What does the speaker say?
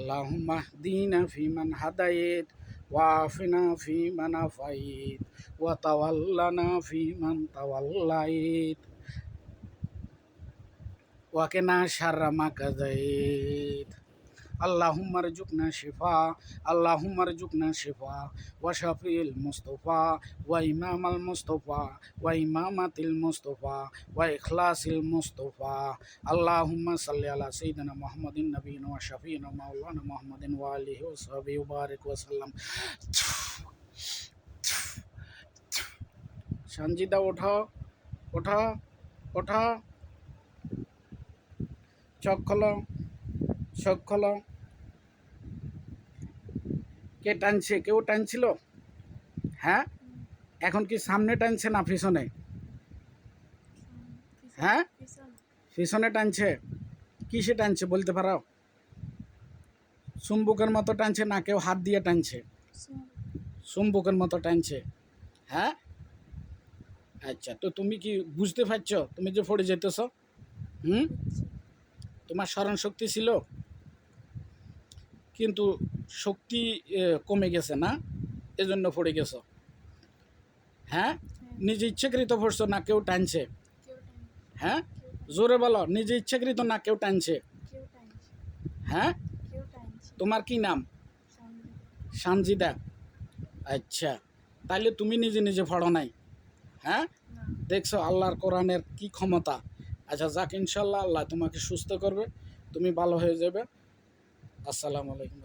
আল্লাহুম্মা হদিনা ফিমান হাদায়েত ওয়া আফিনা ফিমান আফায়েত ওয়া তাওয়াল্লানা ফিমান তাওয়াল্লায়েত ওয়া কিনা শাররা মা কাযায়েত। আল্লাহুম্মা রযুকনা শিফা, আল্লাহুম্মা রযুকনা শিফা ওয়া শাফিল মুস্তাফা ওয়া ইমামাল মুস্তাফা ওয়া ইমামাতিল মুস্তাফা ওয়া ইখলাসিল মুস্তাফা। আল্লাহুম্মা সাল্লি আলা সাইয়্যিদিনা মুহাম্মাদিন নাবিয়িনা ওয়া শাফিইনা মাওলানা মুহাম্মাদিন ওয়া আলিহি ওয়া সাহবিহি ওয়া বারিক ওয়া সাল্লাম। সঞ্জিদা ওঠো, ওঠো, ওঠো, চোখ খোলো, চোখ খোলো। কে টানছে? কেউ টানছিল? হ্যাঁ, এখন কি সামনে টানছে না পিছনে? হ্যাঁ, পিছনে টানছে। কিসে টানছে বলতে পারো? চুম্বকের মতো টানছে না কেউ হাত দিয়ে টানছে? চুম্বকের মতো টানছে। হ্যাঁ, আচ্ছা, তো তুমি কি বুঝতে পারছো তুমি যে পড়ে যেতেছ? তোমার স্মরণ শক্তি ছিল, কিন্তু শক্তি কমে গেছে না, এজন্য পড়ে গেছো। হ্যাঁ, নিজে ইচ্ছাকৃত পড়ছো না কেউ টানছে? হ্যাঁ, জোরে বলো, নিজে ইচ্ছাকৃত না কেউ টানছে? হ্যাঁ, তোমার কি নাম? সানজিদা। আচ্ছা, তাহলে তুমি নিজে নিজে পড়ো নাই? হ্যাঁ, দেখছো আল্লাহর কোরআনের কি ক্ষমতা। আচ্ছা যাক, ইনশাল্লাহ আল্লাহ তোমাকে সুস্থ করবে, তুমি ভালো হয়ে যাবে। আসসালামু আলাইকুম।